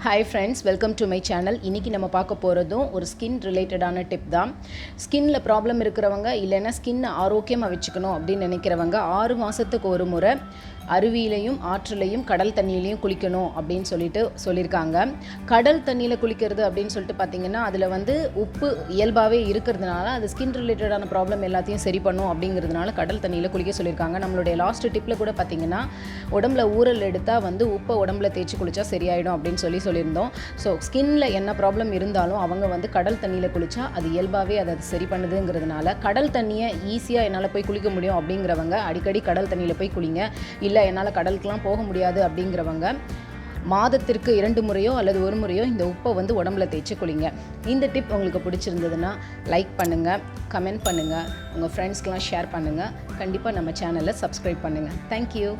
Hi friends, welcome to my channel. இன்னைக்கு நம்ம பார்க்க போறதும் ஒரு ஸ்கின் ரிலேட்டடான டிப் தான். ஸ்கின்ல ப்ராப்ளம் இருக்கிறவங்க இல்லனா ஸ்கின் ஆரோக்கியமா வெச்சுக்கணும் அப்படி நினைக்கிறவங்க 6 மாசத்துக்கு ஒரு முறை அருவியிலையும் ஆற்றிலையும் கடல் தண்ணியிலையும் குளிக்கணும் அப்படின்னு சொல்லியிருக்காங்க. கடல் தண்ணியில் குளிக்கிறது அப்படின்னு சொல்லிட்டு பார்த்தீங்கன்னா அதில் வந்து உப்பு இயல்பாகவே இருக்கிறதுனால அது ஸ்கின் ரிலேட்டடான ப்ராப்ளம் எல்லாத்தையும் சரி பண்ணும் அப்படிங்கிறதுனால கடல் தண்ணியில் குளிக்க சொல்லியிருக்காங்க. நம்மளுடைய லாஸ்ட் டிப்பில் கூட பார்த்தீங்கன்னா உடம்புல ஊறல் எடுத்தால் வந்து உப்பை உடம்புல தேய்ச்சி குளித்தா சரியாயிடும் அப்படின்னு சொல்லியிருந்தோம். ஸோ ஸ்கின்னில் என்ன ப்ராப்ளம் இருந்தாலும் அவங்க வந்து கடல் தண்ணியில் குளித்தா அது இயல்பாகவே அதை சரி பண்ணுதுங்கிறதுனால கடல் தண்ணியை ஈஸியாக என்னால் போய் குளிக்க முடியும் அப்படிங்கிறவங்க அடிக்கடி கடல் தண்ணியில் போய் குளிங்க. இல்லை என்னால் கடலுக்கெலாம் போக முடியாது அப்படிங்கிறவங்க மாதத்திற்கு 2 முறையோ அல்லது 1 முறையோ இந்த உப்பை வந்து உடம்புல தேய்ச்சி குளிங்க. இந்த டிப் உங்களுக்கு பிடிச்சிருந்ததுன்னா லைக் பண்ணுங்கள், கமெண்ட் பண்ணுங்கள், உங்கள் ஃப்ரெண்ட்ஸ்க்கெலாம் ஷேர் பண்ணுங்கள். கண்டிப்பாக நம்ம சேனலை சப்ஸ்கிரைப் பண்ணுங்கள். தேங்க்யூ.